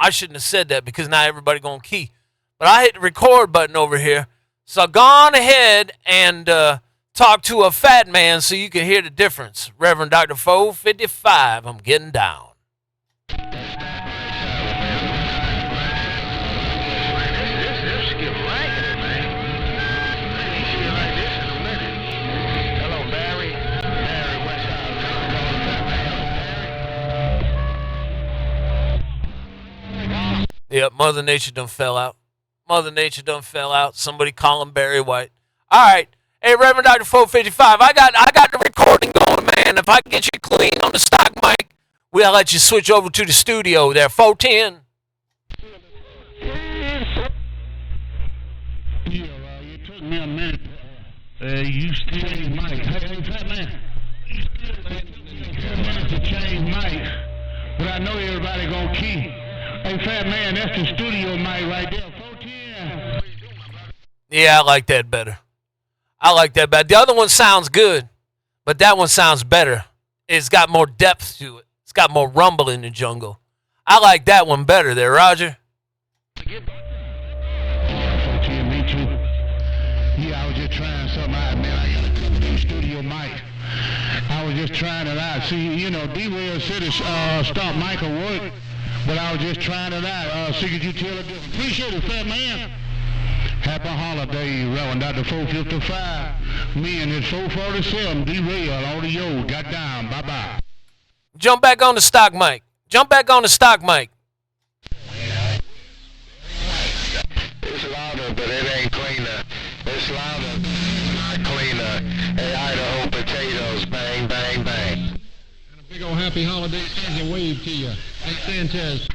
I shouldn't have said that because now everybody going to key. But I hit the record button over here. So go on ahead and talk to a fat man so you can hear the difference. Reverend Dr. 455, I'm getting down. Yep, Mother Nature done fell out. Mother Nature done fell out. Somebody call him Barry White. All right. Hey, Reverend Dr. 455, I got the recording going, man. If I can get you clean on the stock mic, we'll let you switch over to the studio there. 410. Yeah, it took me a minute. You still ain't Mike. Hey, fat man. You still ain't to change Mike. But I know everybody gonna keep. Hey, fat man, that's the studio mic right there. 410. Yeah, I like that better. The other one sounds good, but that one sounds better. It's got more depth to it. It's got more rumble in the jungle. I like that one better there, Roger. Me too. Yeah, I was just trying something out, man. I got a couple studio mic. I was just trying it out. See, D-Rail said it's stop mic will work. But I was just trying it out. See, could you tell the difference? Appreciate it, fat man. Happy holiday, Reverend Dr. 455. Me and this 447, D-Rail, all the yo, got down. Bye-bye. Jump back on the stock mic. It's louder, but it ain't cleaner. It's louder, not cleaner. Hey, Idaho potatoes, bang, bang, bang. And a big old happy holiday and wave to you. Hey, Sanchez.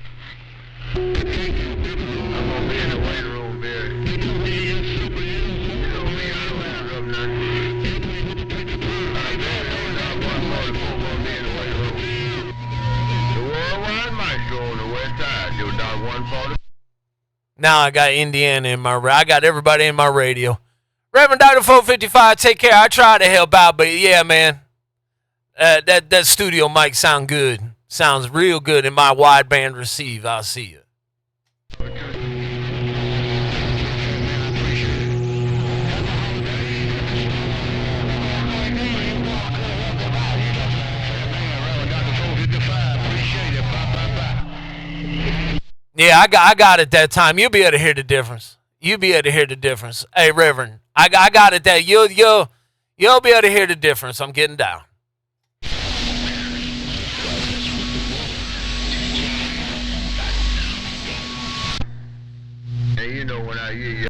I'm gonna be in the weight room, Barry. You know me, I don't have rub nothing. The worldwide maestro on the west side, you dot 140. Now I got Indiana I got everybody in my radio. Reverend Dr. 455, take care. I tried to help out, but yeah, man. That studio mic sound good. Sounds real good in my wideband receive. I'll see you. Yeah, I got it that time. You'll be able to hear the difference. Hey, Reverend, I got it that you'll be able to hear the difference. I'm getting down. Hey, when I hear you.